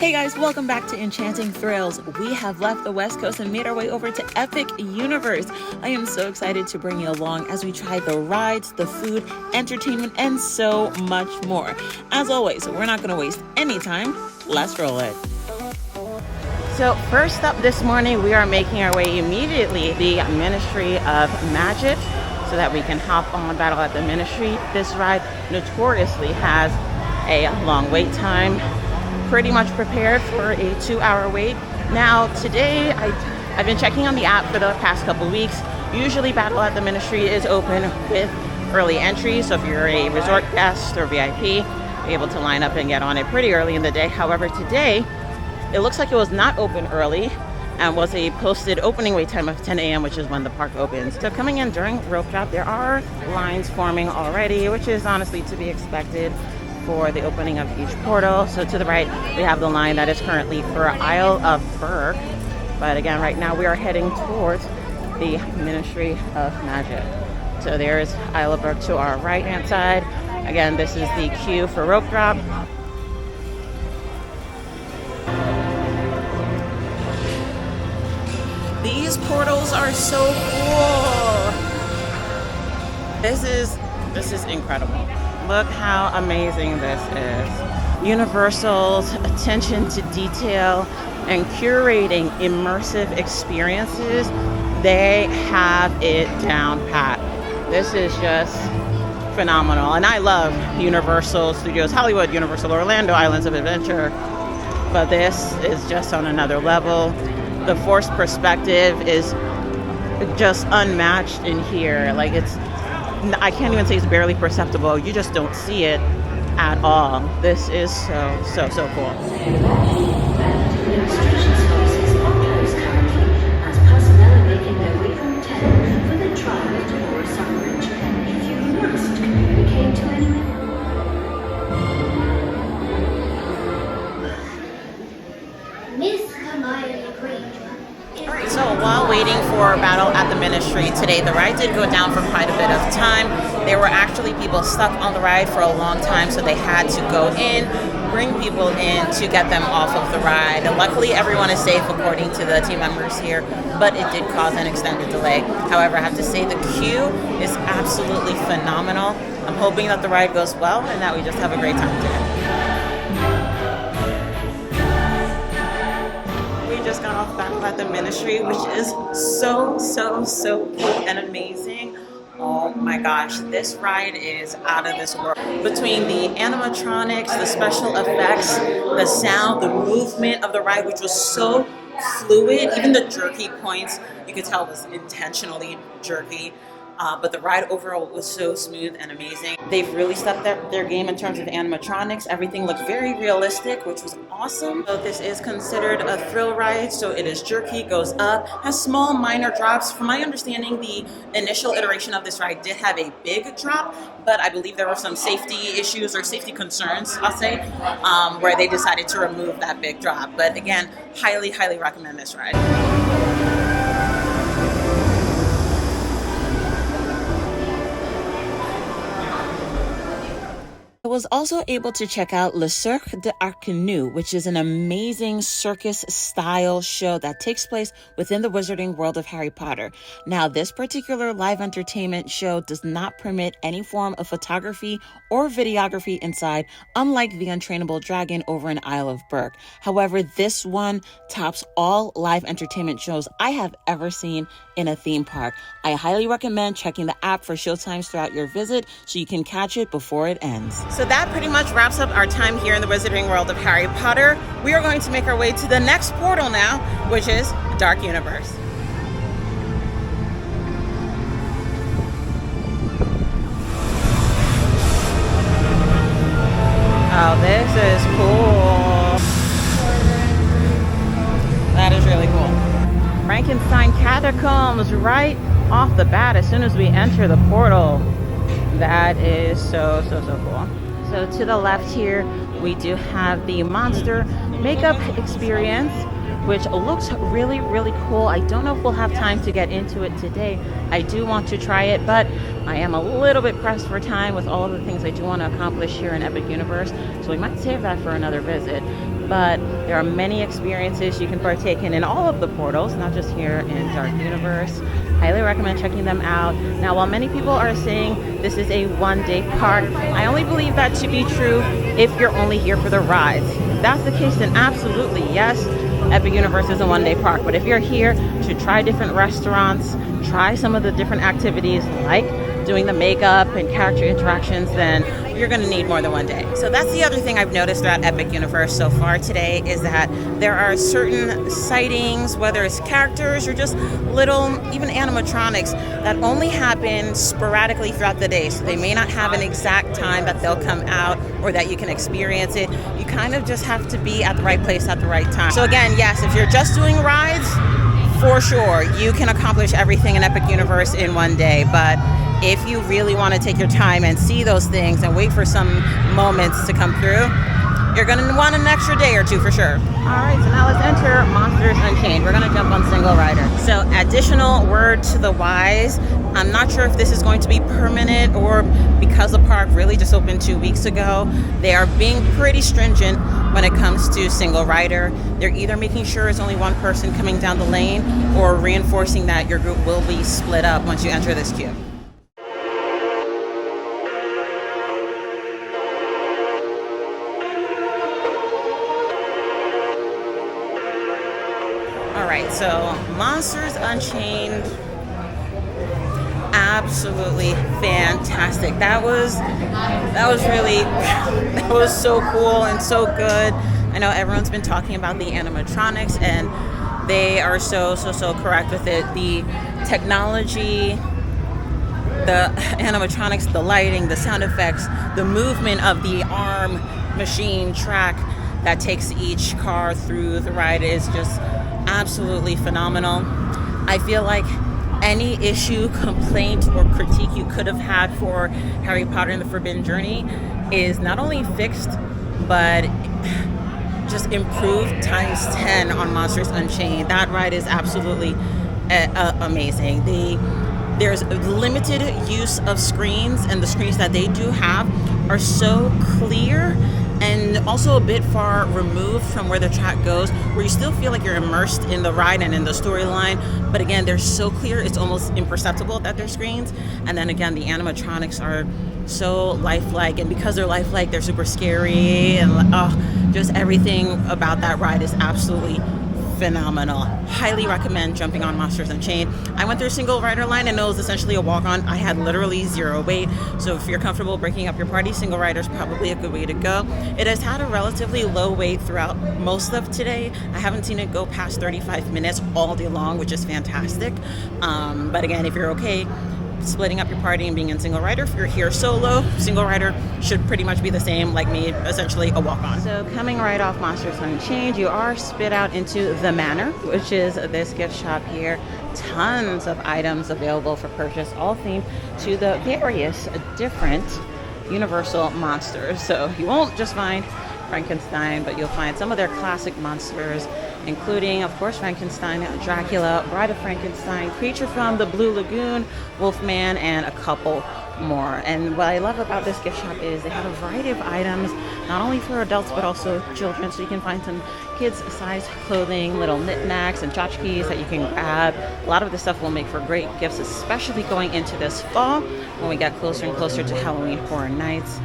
Hey guys, welcome back to Enchanting Thrills. We have left the West Coast and made our way over to Epic Universe. I am so excited to bring you along as we try the rides, the food, entertainment, and so much more. As always, we're not going to waste any time. Let's roll it. So first up this morning, we are making our way immediately to the Ministry of Magic so that we can hop on Battle at the Ministry. This ride notoriously has a long wait time. Pretty much prepared for a 2-hour wait. Now today I've been checking on the app for the past couple weeks. Usually Battle at the Ministry is open with early entry, so if you're a resort guest or VIP, you're able to line up and get on it pretty early in the day. However, today it looks like it was not open early and was a posted opening wait time of 10 a.m., which is when the park opens. So coming in during rope drop, there are lines forming already, which is honestly to be expected for the opening of each portal. So to the right, we have the line that is currently for Isle of Berk. But again, right now we are heading towards the Ministry of Magic. So there's Isle of Berk to our right-hand side. Again, this is the queue for rope drop. These portals are so cool. This is incredible. Look how amazing this is. Universal's attention to detail and curating immersive experiences, they have it down pat. This is just phenomenal. And I love Universal Studios Hollywood, Universal Orlando, Islands of Adventure. But this is just on another level. The forced perspective is just unmatched in here. Like I can't even say it's barely perceptible. You just don't see it at all. This is so cool. So while waiting for Battle at the Ministry today, the ride did go down for quite a bit of time. There were actually people stuck on the ride for a long time, so they had to go in, bring people in to get them off of the ride. And luckily, everyone is safe according to the team members here, but it did cause an extended delay. However, I have to say the queue is absolutely phenomenal. I'm hoping that the ride goes well and that we just have a great time today. Just got off Battle at the Ministry, which is so cool and amazing. Oh my gosh, this ride is out of this world. Between the animatronics, the special effects, the sound, the movement of the ride, which was so fluid, even the jerky points, you could tell was intentionally jerky. But the ride overall was so smooth and amazing. They've really stepped up their game in terms of animatronics. Everything looked very realistic, which was awesome. So this is considered a thrill ride, so it is jerky, goes up, has small minor drops. From my understanding, the initial iteration of this ride did have a big drop, but I believe there were some safety issues or safety concerns, I'll say, where they decided to remove that big drop. But again, highly recommend this ride. I was also able to check out Le Cirque Arcanus, which is an amazing circus-style show that takes place within the wizarding world of Harry Potter. Now, this particular live entertainment show does not permit any form of photography or videography inside, unlike the Untrainable dragon over in Isle of Berk. However, this one tops all live entertainment shows I have ever seen in a theme park. I highly recommend checking the app for showtimes throughout your visit so you can catch it before it ends. So that pretty much wraps up our time here in the wizarding world of Harry Potter. We are going to make our way to the next portal now, which is Dark Universe. Oh, this is cool. That is really cool. Frankenstein Catacombs right off the bat as soon as we enter the portal. That is so cool. So to the left here, we do have the monster makeup experience, which looks really cool. I don't know if we'll have time to get into it today. I do want to try it, but I am a little bit pressed for time with all of the things I do want to accomplish here in Epic Universe, so we might save that for another visit. but there are many experiences you can partake in all of the portals, not just here in Dark Universe. Highly recommend checking them out. Now, while many people are saying this is a one-day park, I only believe that to be true if you're only here for the rides. If that's the case, then absolutely, yes, Epic Universe is a one-day park. But if you're here to try different restaurants, try some of the different activities like doing the makeup and character interactions, then you're going to need more than one day. So that's the other thing I've noticed throughout Epic Universe so far today, is that there are certain sightings, whether it's characters or just little, even animatronics, that only happen sporadically throughout the day. So they may not have an exact time that they'll come out or that you can experience it. You kind of just have to be at the right place at the right time. So again, yes, if you're just doing rides, for sure, you can accomplish everything in Epic Universe in one day. But if you really want to take your time and see those things and wait for some moments to come through, you're going to want an extra day or two for sure. All right, so now let's enter Monsters Unchained. We're going to jump on single rider. So additional word to the wise, I'm not sure if this is going to be permanent or because the park really just opened 2 weeks ago, they are being pretty stringent when it comes to single rider. They're either making sure it's only one person coming down the lane or reinforcing that your group will be split up once you enter this queue. Alright, so Monsters Unchained, absolutely fantastic. That was so cool and so good. I know everyone's been talking about the animatronics, and they are so correct with it. The technology, the animatronics, the lighting, the sound effects, the movement of the arm machine track that takes each car through the ride is just absolutely phenomenal. I feel like any issue, complaint, or critique you could have had for Harry Potter and the Forbidden Journey is not only fixed, but just improved times 10 on Monsters Unchained. That ride is absolutely amazing. There's limited use of screens, and the screens that they do have are so clear and also a bit far removed from where the track goes, where you still feel like you're immersed in the ride and in the storyline. But again, they're so clear, it's almost imperceptible that they're screens. And then again, the animatronics are so lifelike, and because they're lifelike, they're super scary, and just everything about that ride is absolutely phenomenal. Highly recommend jumping on Monsters Unchained. I went through a single rider line and it was essentially a walk-on. I had literally zero wait, so if you're comfortable breaking up your party, single rider is probably a good way to go. It has had a relatively low wait throughout most of today. I haven't seen it go past 35 minutes all day long, which is fantastic. But again, if you're okay splitting up your party and being in single rider, if you're here solo, single rider should pretty much be the same, like me, essentially a walk-on. So coming right off Monsters Unchained, you are spit out into the Manor, which is this gift shop here. Tons of items available for purchase, all themed to the various different Universal monsters. So you won't just find Frankenstein, but you'll find some of their classic monsters, including, of course, Frankenstein, Dracula, Bride of Frankenstein, Creature from the Blue Lagoon, Wolfman, and a couple more. And what I love about this gift shop is they have a variety of items, not only for adults but also children, so you can find some kids-sized clothing, little knickknacks and tchotchkes that you can grab. A lot of this stuff will make for great gifts, especially going into this fall when we get closer and closer to Halloween Horror Nights.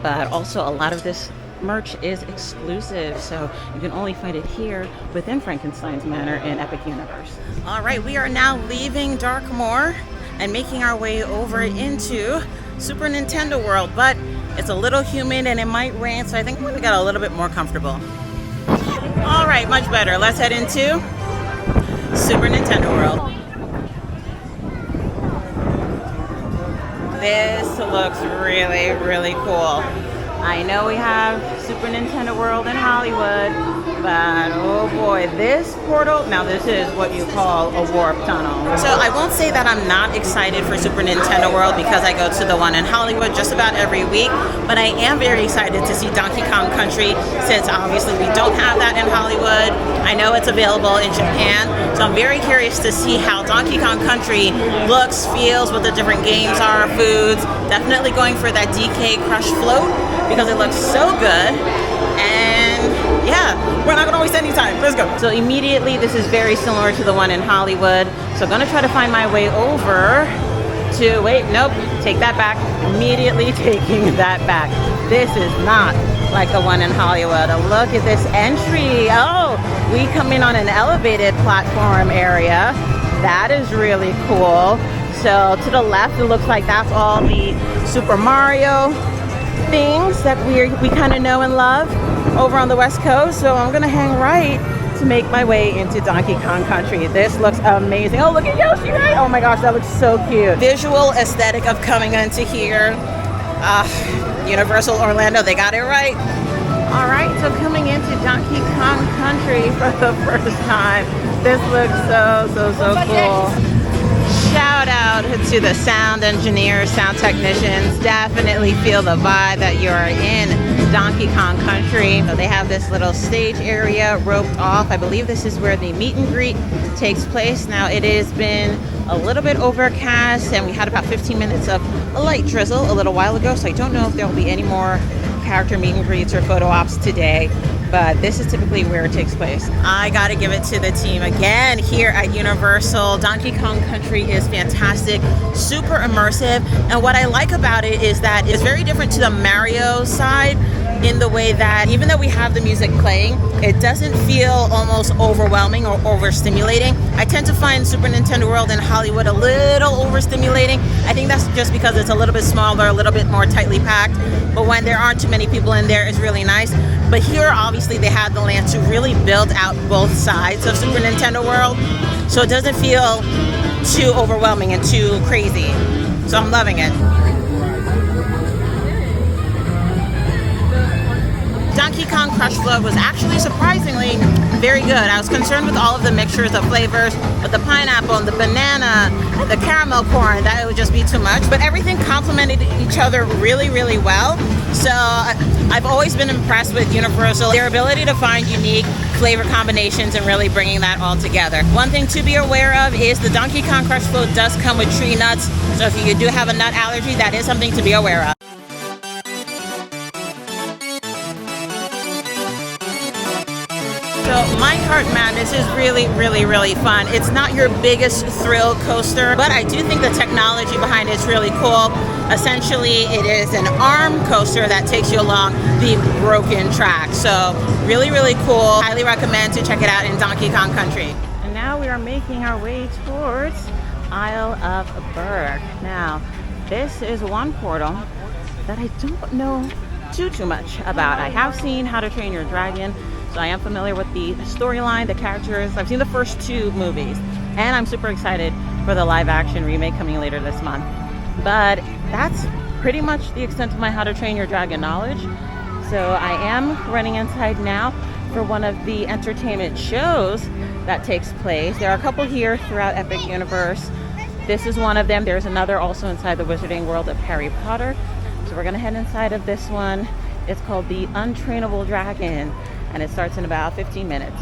But also a lot of this merch is exclusive, so you can only find it here within Frankenstein's Manor in Epic Universe. All right, we are now leaving Darkmoor and making our way over into Super Nintendo World, but it's a little humid and it might rain, so I think I'm gonna get a little bit more comfortable. All right, much better. Let's head into Super Nintendo World. This looks really cool. I know we have Super Nintendo World in Hollywood, but oh boy, this portal, now this is what you call a warp tunnel. So I won't say that I'm not excited for Super Nintendo World because I go to the one in Hollywood just about every week, but I am very excited to see Donkey Kong Country, since obviously we don't have that in Hollywood. I know it's available in Japan, so I'm very curious to see how Donkey Kong Country looks, feels, what the different games are, foods. Definitely going for that DK Crush float, because it looks so good. And yeah, We're not gonna waste any time. Let's go. So immediately, this is very similar to the one in Hollywood. So I'm gonna try to find my way over to, wait, nope, take that back. Immediately taking that back. This is not like the one in Hollywood. Look at this entry. Oh, we come in on an elevated platform area. That is really cool. So to the left, it looks like that's all the Super Mario things that we kind of know and love over on the West Coast. So I'm gonna hang right to make my way into Donkey Kong Country. This looks amazing. Oh, look at Yoshi, right? Oh my gosh, that looks so cute. Visual aesthetic of coming into here. Universal Orlando, they got it right. All right, so coming into Donkey Kong Country for the first time. This looks so cool. Shout out to the sound engineers, sound technicians. Definitely feel the vibe that you're in Donkey Kong Country. So they have this little stage area roped off. I believe this is where the meet and greet takes place. Now it has been a little bit overcast and we had about 15 minutes of a light drizzle a little while ago. So I don't know if there will be any more character meet and greets or photo ops today, but this is typically where it takes place. I gotta give it to the team again here at Universal. Donkey Kong Country is fantastic, super immersive, and what I like about it is that it's very different to the Mario side in the way that even though we have the music playing, it doesn't feel almost overwhelming or overstimulating. I tend to find Super Nintendo World in Hollywood a little overstimulating. I think that's just because it's a little bit smaller, a little bit more tightly packed, but when there aren't too many people in there, it's really nice. But here, obviously, they had the land to really build out both sides of Super Nintendo World, so it doesn't feel too overwhelming and too crazy. So I'm loving it. Donkey Kong Crush Float was actually surprisingly very good. I was concerned with all of the mixtures of flavors, with the pineapple and the banana and the caramel corn, that it would just be too much. But everything complemented each other really, really well. So I've always been impressed with Universal, their ability to find unique flavor combinations and really bringing that all together. One thing to be aware of is the Donkey Kong Crush Float does come with tree nuts. So if you do have a nut allergy, that is something to be aware of. So Minecart Madness is really, really, really fun. It's not your biggest thrill coaster, but I do think the technology behind it is really cool. Essentially, it is an arm coaster that takes you along the broken track. So really, really cool. Highly recommend to check it out in Donkey Kong Country. And now we are making our way towards Isle of Berk. Now, this is one portal that I don't know too much about. I have seen How to Train Your Dragon, so I am familiar with the storyline, the characters. I've seen the first 2 movies, and I'm super excited for the live action remake coming later this month. But that's pretty much the extent of my How to Train Your Dragon knowledge. So I am running inside now for one of the entertainment shows that takes place. There are a couple here throughout Epic Universe. This is one of them. There's another also inside the Wizarding World of Harry Potter. So we're gonna head inside of this one. It's called the Untrainable Dragon, and it starts in about 15 minutes.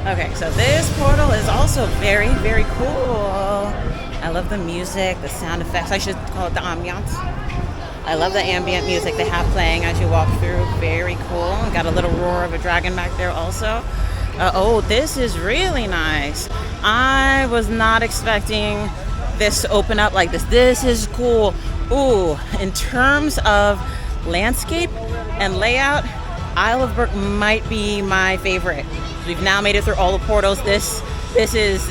Okay, so this portal is also very, very cool. I love the music, the sound effects. I should call it the ambiance. I love the ambient music they have playing as you walk through. Very cool. Got a little roar of a dragon back there also. Oh, this is really nice. I was not expecting this to open up like this. This is cool. Ooh, in terms of landscape and layout, Isle of Berk might be my favorite. We've now made it through all the portals. This is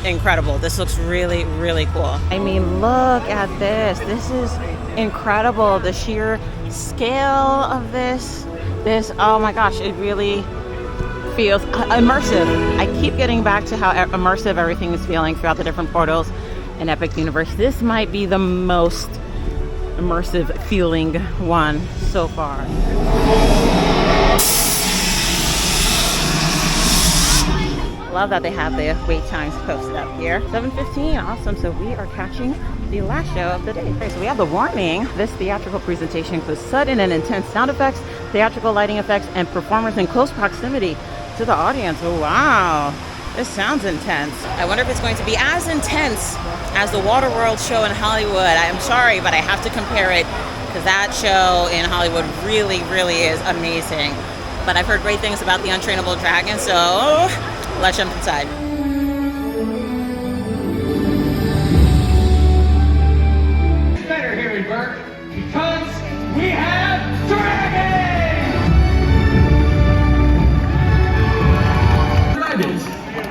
incredible. This looks really, really cool. I mean, look at this. This is incredible. The sheer scale of this, oh my gosh, it really feels immersive. I keep getting back to how immersive everything is feeling throughout the different portals in Epic Universe. This might be the most immersive feeling one so far. Love that they have the wait times posted up here. 7:15, awesome. So we are catching the last show of the day. Okay, so we have the warning. This theatrical presentation includes sudden and intense sound effects, theatrical lighting effects, and performers in close proximity to the audience. Oh, wow. This sounds intense. I wonder if it's going to be as intense as the Waterworld show in Hollywood. I'm sorry, but I have to compare it because that show in Hollywood really, really is amazing. But I've heard great things about the Untrainable dragon, so let's jump inside. It's better here in Berk because we have dragons! Dragons!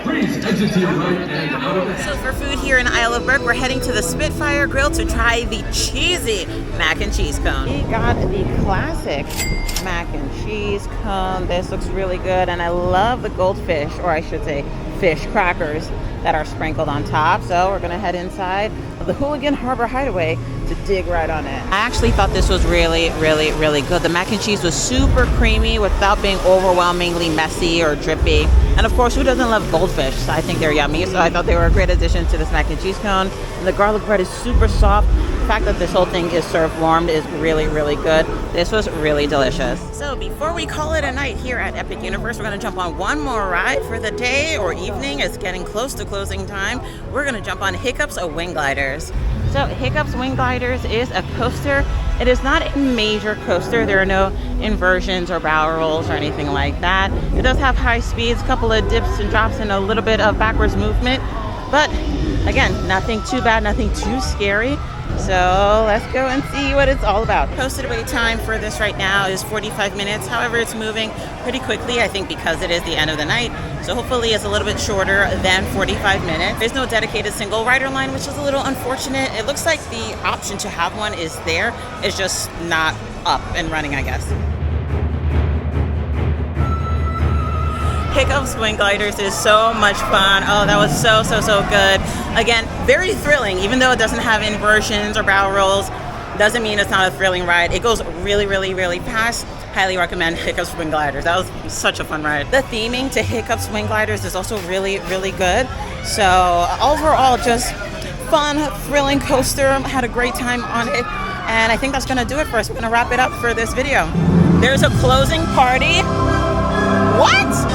Please exit to your right and out of the... So for food here in Isle of Berk, we're heading to the Spitfire Grill to try the cheesy mac and cheese cone. We got the classic mac and cheese cone. This looks really good, and I love the goldfish, or I should say fish crackers that are sprinkled on top. So we're gonna head inside of the Hooligan Harbor Hideaway to dig right on it. I actually thought this was really, really, really good. The mac and cheese was super creamy without being overwhelmingly messy or drippy. And of course, who doesn't love goldfish? So I think they're yummy. So I thought they were a great addition to this mac and cheese cone. And the garlic bread is super soft. The fact that this whole thing is served warmed is really, really good. This was really delicious. So before we call it a night here at Epic Universe, we're gonna jump on one more ride for the day or evening. It's getting close to closing time. We're gonna jump on Hiccup's Wing Gliders. So Hiccup's Wing Gliders is a coaster. It is not a major coaster. There are no inversions or barrel rolls or anything like that. It does have high speeds, a couple of dips and drops, and a little bit of backwards movement. But again, nothing too bad, nothing too scary. So let's go and see what it's all about. Posted wait time for this right now is 45 minutes. However, it's moving pretty quickly, I think because it is the end of the night. So hopefully it's a little bit shorter than 45 minutes. There's no dedicated single rider line, which is a little unfortunate. It looks like the option to have one is there. It's just not up and running, I guess. Hiccup's Wing Gliders is so much fun. Oh, that was so good. Again, very thrilling, even though it doesn't have inversions or barrel rolls. Doesn't mean it's not a thrilling ride. It goes really, really, really fast. Highly recommend Hiccup's Wing Gliders. That was such a fun ride. The theming to Hiccup's Wing Gliders is also really, really good. So overall, just fun, thrilling coaster. Had a great time on it. And I think that's gonna do it for us. We're gonna wrap it up for this video. There's a closing party. What?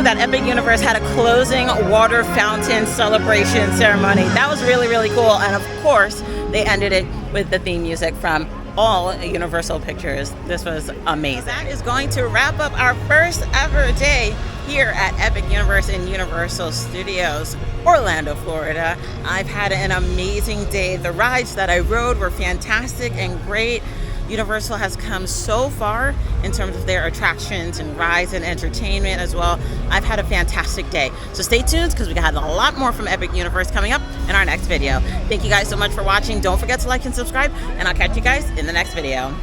That Epic Universe had a closing water fountain celebration ceremony. That was really, really cool. And of course, they ended it with the theme music from all Universal Pictures. This was amazing. That is going to wrap up our first ever day here at Epic Universe in Universal Studios, Orlando, Florida. I've had an amazing day. The rides that I rode were fantastic and great. Universal has come so far in terms of their attractions and rides and entertainment as well. I've had a fantastic day. So stay tuned because we got a lot more from Epic Universe coming up in our next video. Thank you guys so much for watching. Don't forget to like and subscribe, and I'll catch you guys in the next video.